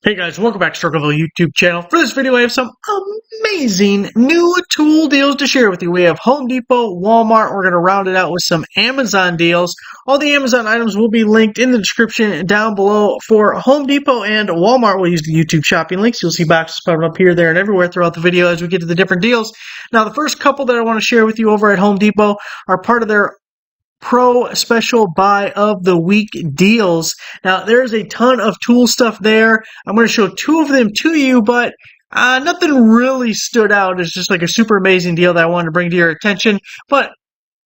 Hey guys, welcome back to Rockford YouTube channel. For this video, I have some amazing new tool deals to share with you. We have Home Depot, Walmart. We're going to round it out with some Amazon deals. All the Amazon items will be linked in the description down below. For Home Depot and Walmart, we'll use the YouTube shopping links. You'll see boxes popping up here, there, and everywhere throughout the video as we get to the different deals. Now, the first couple that I want to share with you over at Home Depot are part of their Pro Special Buy of the Week deals. Now, there's a ton of tool stuff there. I'm going to show two of them to you, but nothing really stood out. It's just like a super amazing deal that I wanted to bring to your attention. But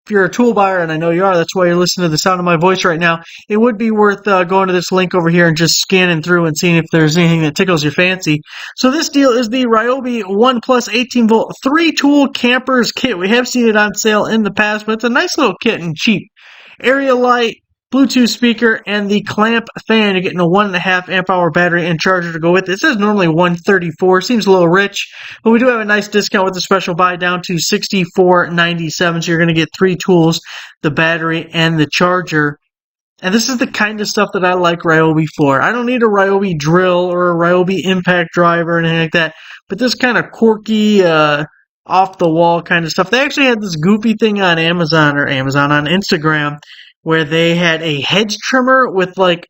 if you're a tool buyer, and I know you are, that's why you're listening to the sound of my voice right now, it would be worth going to this link over here and just scanning through and seeing if there's anything that tickles your fancy. So this deal is the Ryobi 1 Plus 18-volt 3-tool campers kit. We have seen it on sale in the past, but it's a nice little kit and cheap. Area light, Bluetooth speaker, and the clamp fan. You're getting a 1.5 amp hour battery and charger to go with it. It says normally $134. Seems a little rich, but we do have a nice discount with the special buy down to $64.97. So you're going to get 3 tools, the battery, and the charger. And this is the kind of stuff that I like Ryobi for. I don't need a Ryobi drill or a Ryobi impact drive or anything like that, but this kind of quirky, off the wall kind of stuff. They actually had this goofy thing on on Instagram, where they had a hedge trimmer with like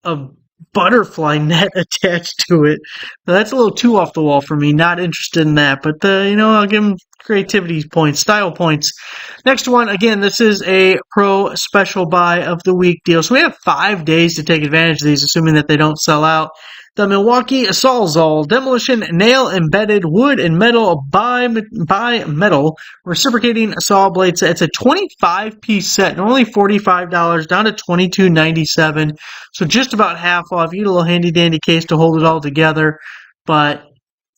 a butterfly net attached to it. Now, that's a little too off the wall for me. Not interested in that, but I'll give them creativity points, style points. Next one, again, this is a Pro Special Buy of the Week deal. So we have 5 days to take advantage of these, assuming that they don't sell out. The Milwaukee Sawzall Demolition Nail Embedded Wood and Metal by Metal Reciprocating Saw Blades. It's a 25-piece set, normally $45, down to $22.97. So just about half off. You get a little handy-dandy case to hold it all together, but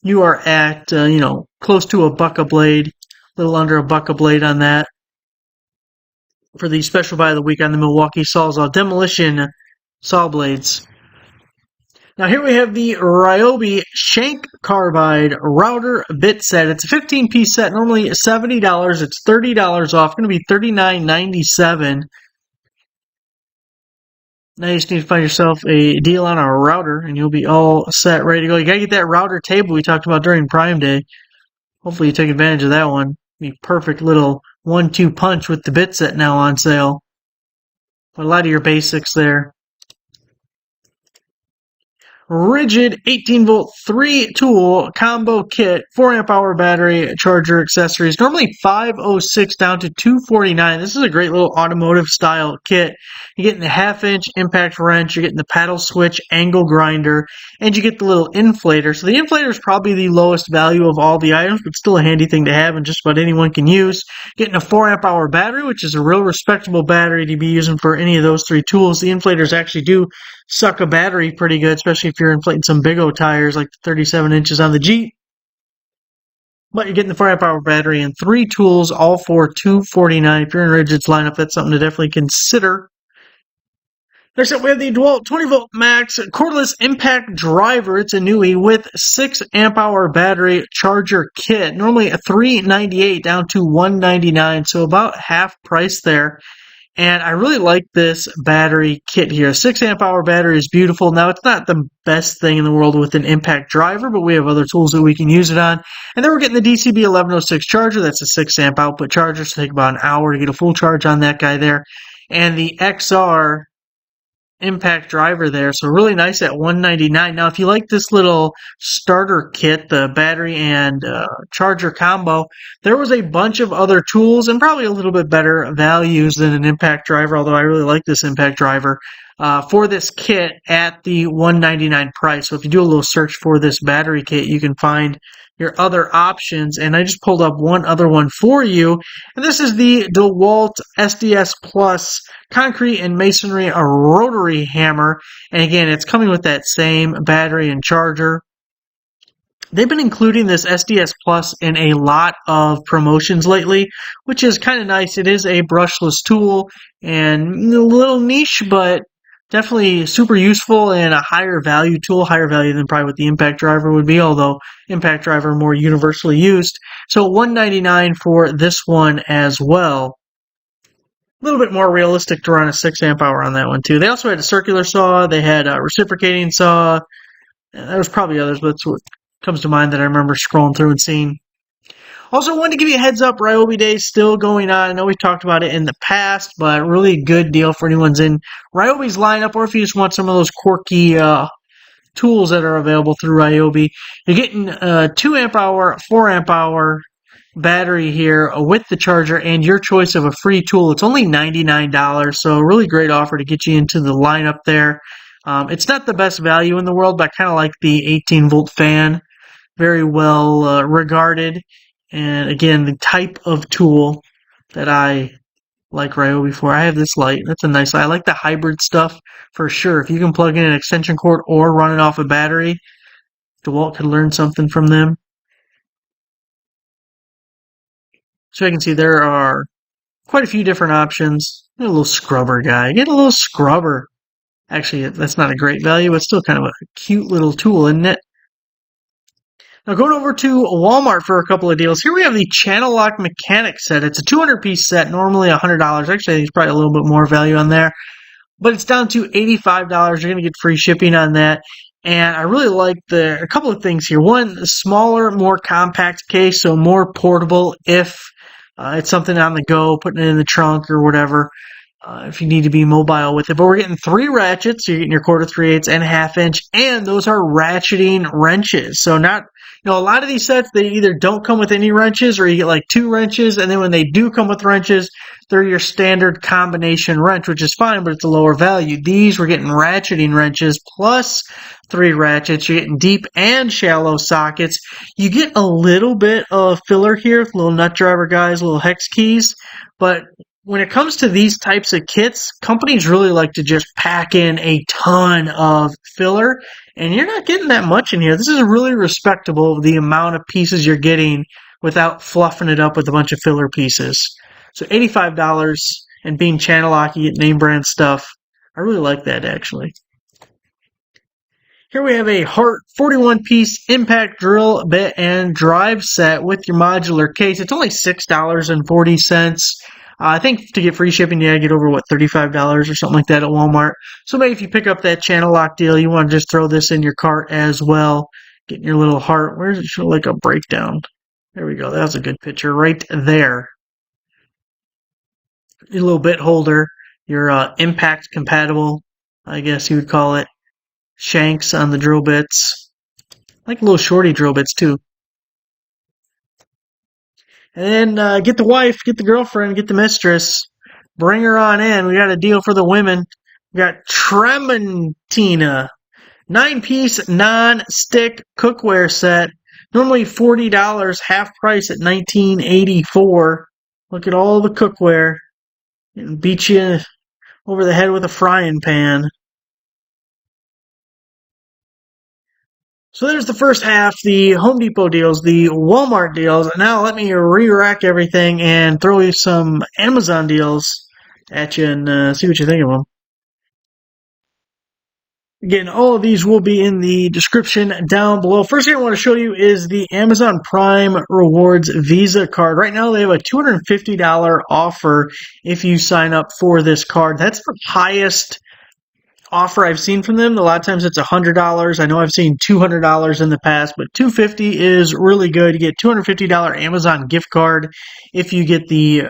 you are at, close to $1 a blade, a little under $1 a blade on that. For the special buy of the week on the Milwaukee Sawzall Demolition Saw Blades. Now here we have the Ryobi Shank Carbide Router Bit Set. It's a 15-piece set, normally $70. It's $30 off. Going to be $39.97. Now you just need to find yourself a deal on a router, and you'll be all set, ready to go. You got to get that router table we talked about during Prime Day. Hopefully you take advantage of that one. Be perfect little 1-2 punch with the bit set now on sale. A lot of your basics there. Rigid 18-volt 3-tool combo kit, 4 amp hour battery, charger, accessories. Normally $506 down to $249. This is a great little automotive style kit. You're getting the 1/2-inch impact wrench, you're getting the paddle switch angle grinder, and you get the little inflator. So the inflator is probably the lowest value of all the items, but still a handy thing to have and just about anyone can use. Getting a 4 amp hour battery, which is a real respectable battery to be using for any of those 3 tools. The inflators actually do suck a battery pretty good, especially if you're inflating some big O tires like the 37 inches on the Jeep. But you're getting the 4 amp hour battery and 3 tools, all for $249. If you're in Rigid's lineup, that's something to definitely consider. Next up, we have the DeWalt 20-volt max cordless impact driver. It's a newie with 6 amp hour battery charger kit. Normally $398 down to $199, so about half price there. And I really like this battery kit here. 6 amp hour battery is beautiful. Now, it's not the best thing in the world with an impact driver, but we have other tools that we can use it on. And then we're getting the DCB 1106 charger. That's a 6 amp output charger, so take about an hour to get a full charge on that guy there. And the XR impact driver there, so really nice at $199. Now, if you like this little starter kit, the battery and charger combo, there was a bunch of other tools and probably a little bit better values than an impact driver, although I really like this impact driver for this kit at the $199 price. So if you do a little search for this battery kit, you can find your other options, and I just pulled up one other one for you, and this is the DeWalt SDS Plus concrete and masonry rotary hammer, and again, it's coming with that same battery and charger. They've been including this SDS Plus in a lot of promotions lately, which is kind of nice. It is a brushless tool and a little niche, but definitely super useful and a higher value tool, higher value than probably what the impact driver would be, although impact driver more universally used. So $199 for this one as well. A little bit more realistic to run a 6 amp hour on that one too. They also had a circular saw, they had a reciprocating saw, There was probably others, but that's what comes to mind that I remember scrolling through and seeing. Also, wanted to give you a heads up, Ryobi Day is still going on. I know we've talked about it in the past, but really good deal for anyone's in Ryobi's lineup, or if you just want some of those quirky tools that are available through Ryobi. You're getting a 2 amp hour, 4 amp hour battery here with the charger and your choice of a free tool. It's only $99, so a really great offer to get you into the lineup there. It's not the best value in the world, but I kind of like the 18-volt fan. Very well regarded. And again, the type of tool that I like Ryobi for. I have this light. That's a nice light. I like the hybrid stuff for sure. If you can plug in an extension cord or run it off a battery, DeWalt could learn something from them. So I can see there are quite a few different options. Get a little scrubber guy. Get a little scrubber. Actually, that's not a great value, but still kind of a cute little tool, isn't it? Now going over to Walmart for a couple of deals. Here we have the Channel Lock Mechanic set. It's a 200-piece set, normally $100. Actually, there's probably a little bit more value on there. But it's down to $85. You're going to get free shipping on that. And I really like a couple of things here. One, the smaller, more compact case, so more portable if it's something on the go, putting it in the trunk or whatever. If you need to be mobile with it. But we're getting 3 ratchets. So you're getting your 1/4, 3/8, and 1/2 inch. And those are ratcheting wrenches. So a lot of these sets, they either don't come with any wrenches or you get like 2 wrenches. And then when they do come with wrenches, they're your standard combination wrench, which is fine, but it's a lower value. These, we're getting ratcheting wrenches plus 3 ratchets. You're getting deep and shallow sockets. You get a little bit of filler here, little nut driver guys, little hex keys. But when it comes to these types of kits, companies really like to just pack in a ton of filler, and you're not getting that much in here. This is really respectable, the amount of pieces you're getting without fluffing it up with a bunch of filler pieces. So $85, and being channel lock, you get name brand stuff. I really like that, actually. Here we have a Hart 41-piece impact drill bit and drive set with your modular case. It's only $6.40. I think to get free shipping, you gotta get over, $35 or something like that at Walmart. So maybe if you pick up that channel lock deal, you want to just throw this in your cart as well. Getting your little Hart. Where does it show like a breakdown? There we go. That was a good picture right there. Your little bit holder. Your impact compatible, I guess you would call it. Shanks on the drill bits. Like little shorty drill bits too. And then get the wife, get the girlfriend, get the mistress. Bring her on in. We got a deal for the women. We got Trementina. 9-piece non-stick cookware set. Normally $40, half price at $19.84. Look at all the cookware. It'll beat you over the head with a frying pan. So there's the first half, the Home Depot deals, the Walmart deals. Now let me re-rack everything and throw you some Amazon deals at you and see what you think of them. Again, all of these will be in the description down below. First thing I want to show you is the Amazon Prime Rewards Visa card. Right now they have a $250 offer if you sign up for this card. That's the highest offer I've seen from them. A lot of times it's $100. I know I've seen $200 in the past, but $250 is really good. You get $250 Amazon gift card if you get the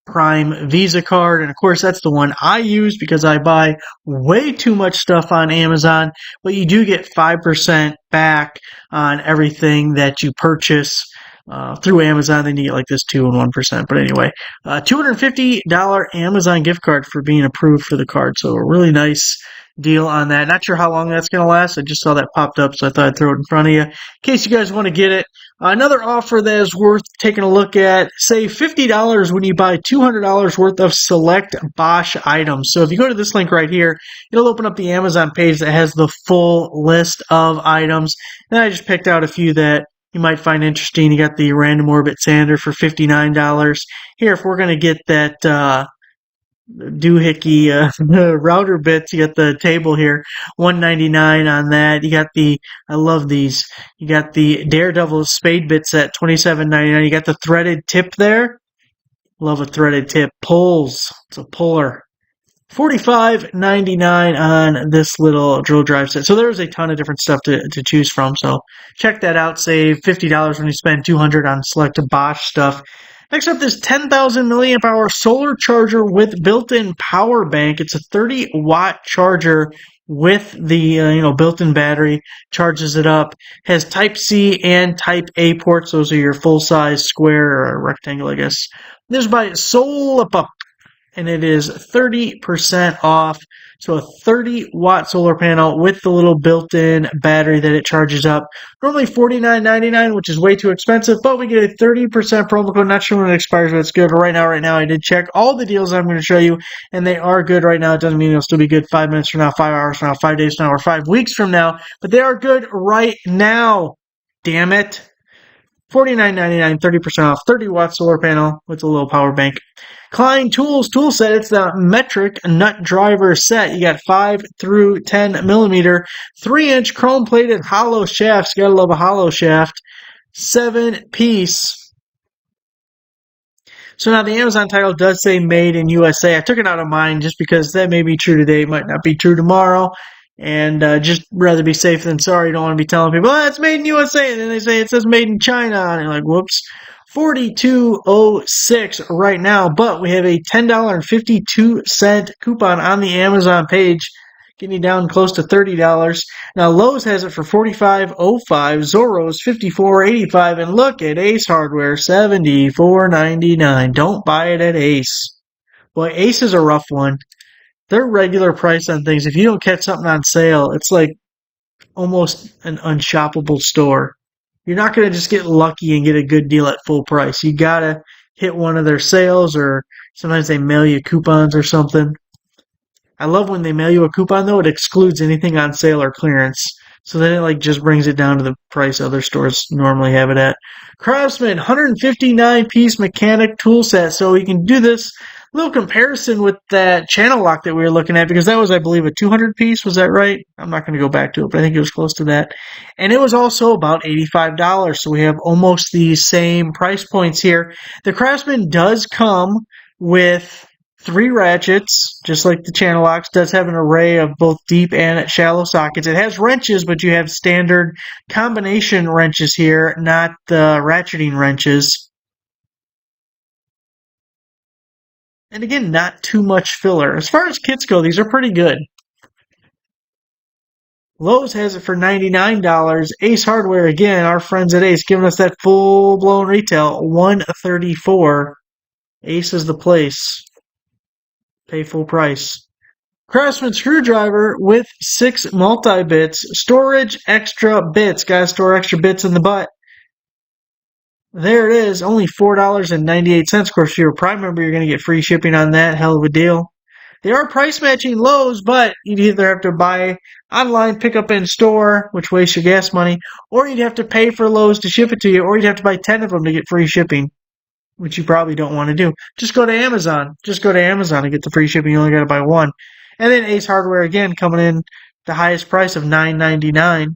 Prime Visa card. And of course, that's the one I use because I buy way too much stuff on Amazon, but you do get 5% back on everything that you purchase through Amazon. Then you get like this 2 and 1%. But anyway, $250 Amazon gift card for being approved for the card. So a really nice deal on that. Not sure how long that's going to last. I just saw that popped up, so I thought I'd throw it in front of you in case you guys want to get it. Another offer that is worth taking a look at, save $50 when you buy $200 worth of select Bosch items. So if you go to this link right here, it'll open up the Amazon page that has the full list of items. And I just picked out a few that you might find interesting. You got the random orbit sander for $59. Here, if we're going to get that doohickey router bits, you got the table here, $199 on that. You got I love these. You got the Daredevil spade bit set, $27.99. You got the threaded tip there. Love a threaded tip. Pulls. It's a puller. $45.99 on this little drill drive set. So there's a ton of different stuff to choose from. So check that out. Save $50 when you spend $200 on select Bosch stuff. Next up, this 10,000 milliamp hour solar charger with built-in power bank. It's a 30-watt charger with the built-in battery. Charges it up. Has Type C and Type A ports. Those are your full-size square or rectangle, I guess. This is by Solapa, and it is 30% off. So a 30-watt solar panel with the little built-in battery that it charges up. Normally $49.99, which is way too expensive, but we get a 30% promo code. Not sure when it expires, but it's good. Right now, I did check all the deals I'm going to show you, and they are good right now. It doesn't mean they'll still be good 5 minutes from now, 5 hours from now, 5 days from now, or 5 weeks from now, but they are good right now. Damn it. $49.99, 30% off, 30-watt solar panel with a little power bank. Klein Tools tool set. It's the metric nut driver set. You got 5 through 10 millimeter, 3-inch chrome plated hollow shafts. Gotta love a hollow shaft. 7-piece. So now the Amazon title does say made in USA. I took it out of mine just because that may be true today, might not be true tomorrow. And just rather be safe than sorry. You don't want to be telling people, oh, it's made in USA. And then they say it says made in China. And you're like, whoops. $42.06 right now. But we have a $10.52 coupon on the Amazon page, getting you down close to $30. Now Lowe's has it for $45.05. Zorro's $54.85. And look at Ace Hardware, $74.99. Don't buy it at Ace. Boy, Ace is a rough one. Their regular price on things, if you don't catch something on sale, it's like almost an unshoppable store. You're not going to just get lucky and get a good deal at full price. You got to hit one of their sales, or sometimes they mail you coupons or something. I love when they mail you a coupon, though. It excludes anything on sale or clearance. So then it just brings it down to the price other stores normally have it at. Craftsman, 159-piece mechanic tool set. So we can do this little comparison with that channel lock that we were looking at, because that was, I believe, a 200-piece. Was that right? I'm not going to go back to it, but I think it was close to that. And it was also about $85. So we have almost the same price points here. The Craftsman does come with 3 ratchets, just like the channel locks. Does have an array of both deep and shallow sockets. It has wrenches, but you have standard combination wrenches here, not the ratcheting wrenches. And again, not too much filler. As far as kits go, these are pretty good. Lowe's has it for $99. Ace Hardware, again, our friends at Ace, giving us that full-blown retail, $134. Ace is the place. Pay full price. Craftsman screwdriver with 6 multi-bits. Storage extra bits. Gotta store extra bits in the butt. There it is. Only $4.98. Of course, if you're a Prime member, you're going to get free shipping on that. Hell of a deal. They are price matching Lowe's, but you'd either have to buy online, pick up in store, which wastes your gas money, or you'd have to pay for Lowe's to ship it to you, or you'd have to buy 10 of them to get free shipping, which you probably don't want to do. Just go to Amazon. Just go to Amazon and get the free shipping. You only got to buy one. And then Ace Hardware, again, coming in the highest price of $9.99.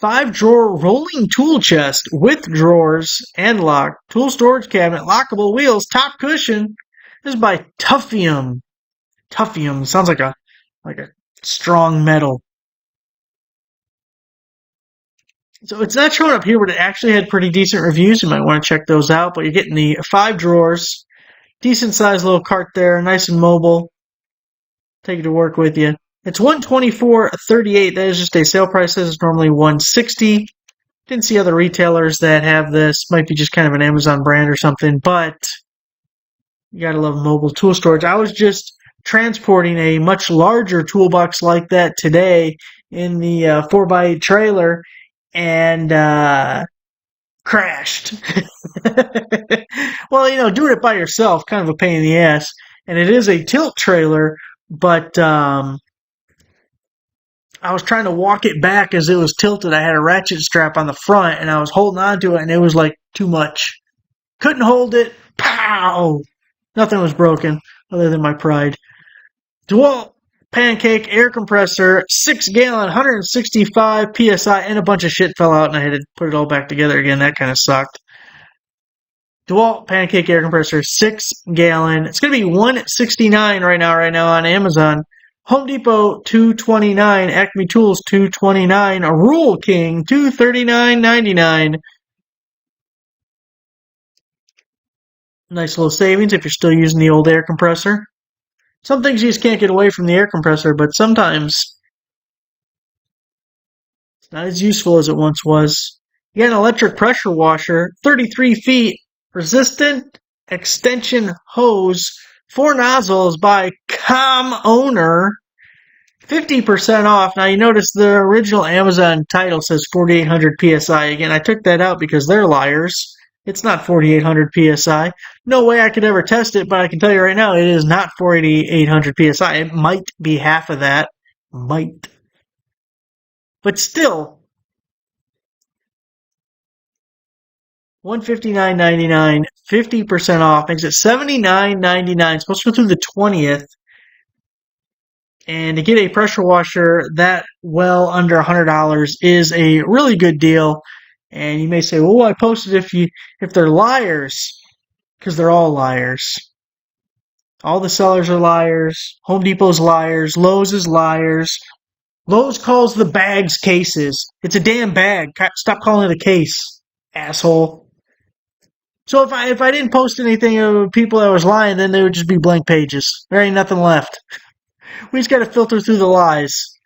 5-drawer rolling tool chest with drawers and lock. Tool storage cabinet, lockable wheels, top cushion. This is by Tuffium. Tuffium sounds like a strong metal. So it's not showing up here, but it actually had pretty decent reviews. You might want to check those out. But you're getting the 5 drawers, decent sized little cart there, nice and mobile. Take it to work with you. It's $124.38. That is just a sale price. This is normally $160. Didn't see other retailers that have this. Might be just kind of an Amazon brand or something, but you gotta love mobile tool storage. I was just transporting a much larger toolbox like that today in the 4x8 trailer and crashed. Well, doing it by yourself, kind of a pain in the ass. And it is a tilt trailer, but I was trying to walk it back as it was tilted. I had a ratchet strap on the front, and I was holding on to it, and it was like too much. Couldn't hold it. Pow! Nothing was broken other than my pride. DeWalt pancake air compressor, 6-gallon, 165 PSI, and a bunch of shit fell out, and I had to put it all back together again. That kind of sucked. DeWalt pancake air compressor, 6 gallon. It's gonna be $169 right now on Amazon. Home Depot, $229. Acme Tools, $229. A Rule King, $239.99. Nice little savings if you're still using the old air compressor. Some things you just can't get away from the air compressor, but sometimes it's not as useful as it once was. You got an electric pressure washer, 33 feet, resistant extension hose, 4 nozzles by Owner, 50% off. Now you notice the original Amazon title says 4,800 PSI. Again, I took that out because they're liars. It's not 4,800 PSI. No way I could ever test it, but I can tell you right now, it is not 4,800 PSI. It might be half of that. Might. But still, $159.99, 50% off, makes it $79.99. Supposed to go through the 20th. And to get a pressure washer that well under $100 is a really good deal. And you may say, well, I posted if they're liars, because they're all liars. All the sellers are liars. Home Depot's liars. Lowe's is liars. Lowe's calls the bags cases. It's a damn bag. Stop calling it a case, asshole. So if I didn't post anything of people that was lying, then they would just be blank pages. There ain't nothing left. We just got to filter through the lies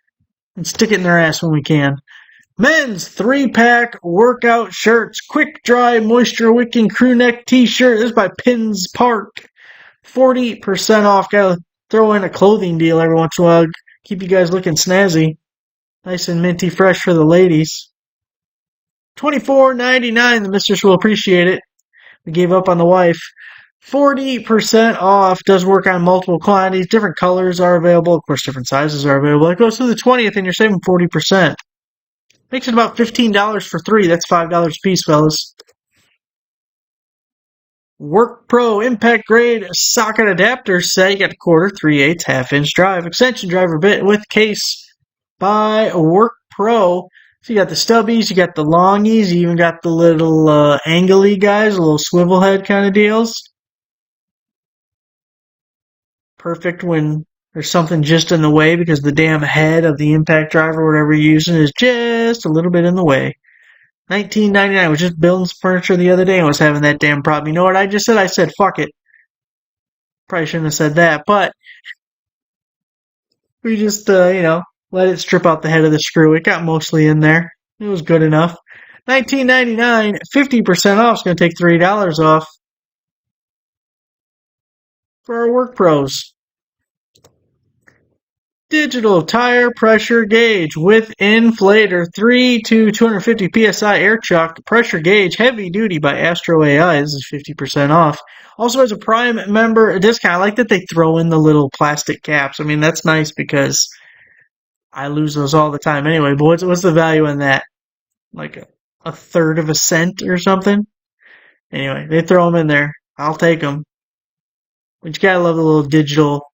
and stick it in their ass when we can. Men's 3-pack workout shirts. Quick dry moisture wicking crew neck t-shirt. This is by Pins Park. 40% off. Gotta throw in a clothing deal every once in a while. Keep you guys looking snazzy. Nice and minty fresh for the ladies. $24.99. The mistress will appreciate it. We gave up on the wife. 40% off. Does work on multiple quantities. Different colors are available. Of course, different sizes are available. It goes through the 20th and you're saving 40%. Makes it about $15 for 3. That's $5 a piece, fellas. Work Pro Impact Grade socket adapter set. You got a quarter, 3/8, half-inch drive, extension driver bit with case by Work Pro. So you got the stubbies, you got the longies, you even got the little angly guys, little swivel head kind of deals. Perfect when there's something just in the way because the damn head of the impact driver, whatever you're using, is just a little bit in the way. $19.99. I was just building some furniture the other day and was having that damn problem. You know what I just said? I said, fuck it. Probably shouldn't have said that, but we just, let it strip out the head of the screw. It got mostly in there. It was good enough. $19.99, 50% off. It's going to take $3 off for our work pros. Digital tire pressure gauge with inflator, 3 to 250 psi air chuck pressure gauge, heavy duty by Astro AI. This is 50% off. Also has a Prime member discount. I like that they throw in the little plastic caps. I mean, that's nice because I lose those all the time anyway. But what's the value in that? Like a third of a cent or something? Anyway, they throw them in there. I'll take them. But you gotta love the little digital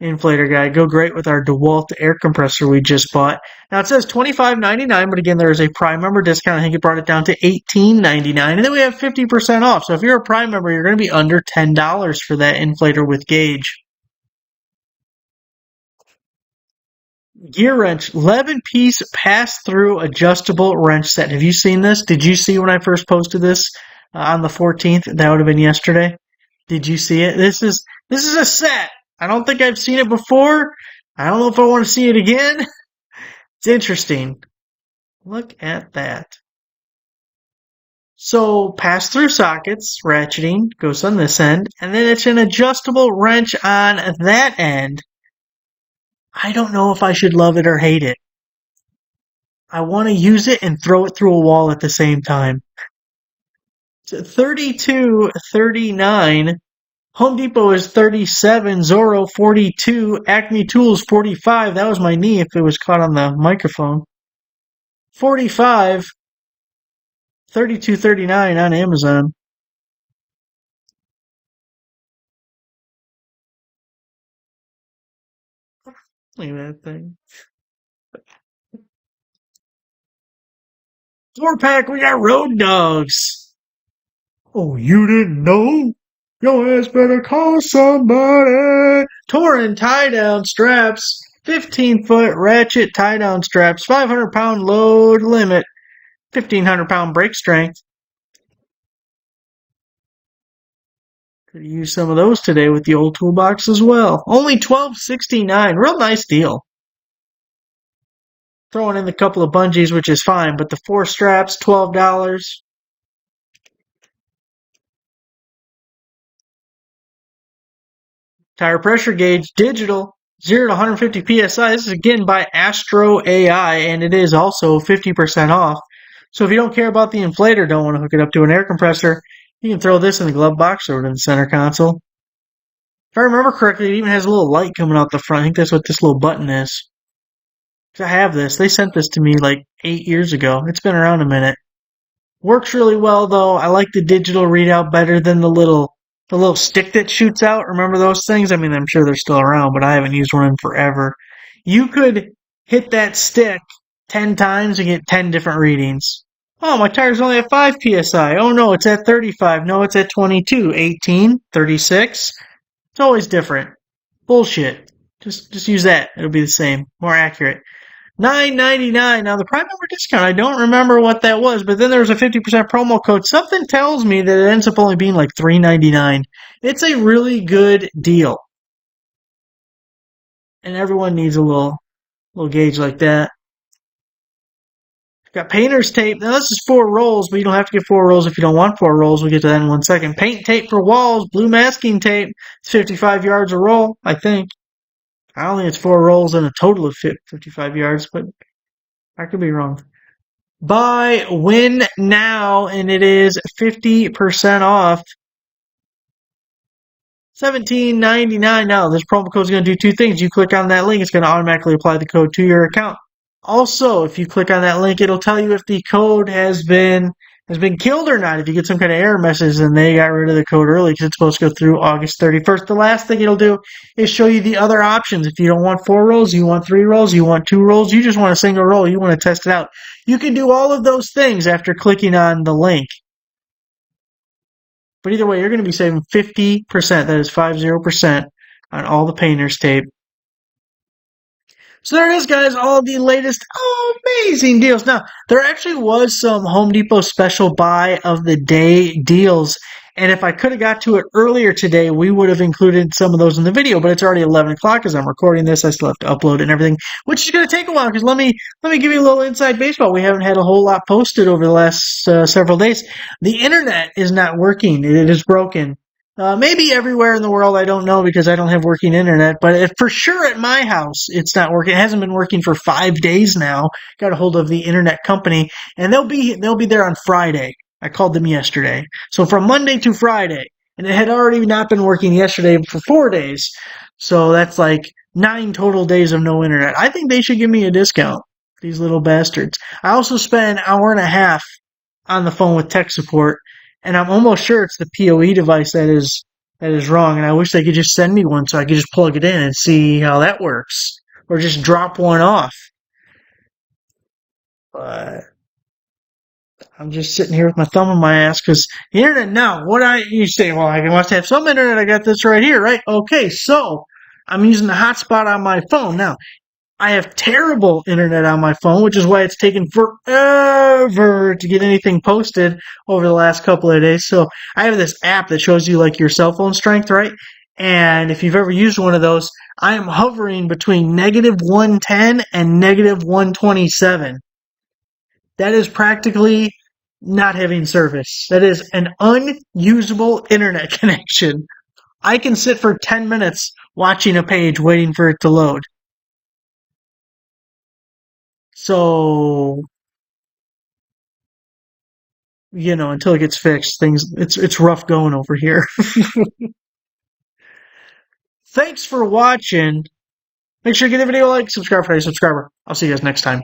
inflator guy. Go great with our DeWalt air compressor we just bought. Now it says $25.99, but again, there is a Prime member discount. I think it brought it down to $18.99. And then we have 50% off. So if you're a Prime member, you're going to be under $10 for that inflator with gauge. Gear wrench, 11-piece pass-through adjustable wrench set. Have you seen this? Did you see when I first posted this on the 14th? That would have been yesterday. Did you see it? This is a set. I don't think I've seen it before. I don't know if I want to see it again. It's interesting. Look at that. So pass-through sockets, ratcheting, goes on this end, and then it's an adjustable wrench on that end. I don't know if I should love it or hate it. I want to use it and throw it through a wall at the same time. It's $32.39. Home Depot is $37, Zorro $42, Acme Tools $45. That was my knee if it was caught on the microphone. $45, $32.39 on Amazon. Look at that thing. 4-pack, we got Road Dogs. Oh, you didn't know? Your ass better call somebody. Touring tie-down straps. 15-foot ratchet tie-down straps. 500-pound load limit. 1,500-pound brake strength. Could use some of those today with the old toolbox as well. Only $12.69. Real nice deal. Throwing in the couple of bungees, which is fine, but the 4 straps, $12. Tire pressure gauge, digital, 0 to 150 psi. This is again by Astro AI, and it is also 50% off. So if you don't care about the inflator, don't want to hook it up to an air compressor, you can throw this in the glove box or in the center console. If I remember correctly, it even has a little light coming out the front. I think that's what this little button is. I have this. They sent this to me like 8 years ago. It's been around a minute. Works really well though. I like the digital readout better than the little stick that shoots out. Remember those things? I mean, I'm sure they're still around, but I haven't used one in forever. You could hit that stick 10 times and get 10 different readings. Oh, my tire's only at 5 psi. Oh no, it's at 35. No, it's at 22, 18, 36. It's always different. Bullshit. Just use that. It'll be the same. More accurate. $9.99. Now the Prime member discount, I don't remember what that was, but then there was a 50% promo code. Something tells me that it ends up only being like $3.99. It's a really good deal. And everyone needs a little gauge like that. Got painter's tape. Now this is 4 rolls, but you don't have to get 4 rolls if you don't want 4 rolls. We'll get to that in 1 second. Paint tape for walls, blue masking tape. It's 55 yards a roll, I think. I don't think it's 4 rolls in a total of 55 yards, but I could be wrong. Buy, win now, and it is 50% off. $17.99 now. This promo code is going to do 2 things. You click on that link, it's going to automatically apply the code to your account. Also, if you click on that link, it'll tell you if the code has been killed or not. If you get some kind of error message, then they got rid of the code early because it's supposed to go through August 31st. The last thing it'll do is show you the other options. If you don't want 4 rolls, you want 3 rolls, you want 2 rolls, you just want a single roll, you want to test it out. You can do all of those things after clicking on the link. But either way, you're going to be saving 50%. That is 50% on all the painter's tape. So there it is, guys, all the latest amazing deals. Now, there actually was some Home Depot special buy of the day deals, and if I could have got to it earlier today, we would have included some of those in the video, but it's already 11 o'clock as I'm recording this. I still have to upload it and everything, which is going to take a while, because let me give you a little inside baseball. We haven't had a whole lot posted over the last several days. The internet is not working. It is broken. Maybe everywhere in the world, I don't know because I don't have working internet, but for sure at my house, it's not working. It hasn't been working for 5 days now. Got a hold of the internet company, and they'll be there on Friday. I called them yesterday. So from Monday to Friday, and it had already not been working yesterday for 4 days. So that's like 9 total days of no internet. I think they should give me a discount, these little bastards. I also spent an hour and a half on the phone with tech support, and I'm almost sure it's the PoE device that is wrong, and I wish they could just send me one so I could just plug it in and see how that works. Or just drop one off. But I'm just sitting here with my thumb on my ass because the internet now, you say, well, I must have some internet, I got this right here, right? Okay, so I'm using the hotspot on my phone. Now, I have terrible internet on my phone, which is why it's taken forever to get anything posted over the last couple of days. So I have this app that shows you like your cell phone strength, right? And if you've ever used one of those, I am hovering between -110 and -127. That is practically not having service. That is an unusable internet connection. I can sit for 10 minutes watching a page waiting for it to load. So, until it gets fixed, it's rough going over here. Thanks for watching. Make sure you give the video a like, subscribe for a subscriber. I'll see you guys next time.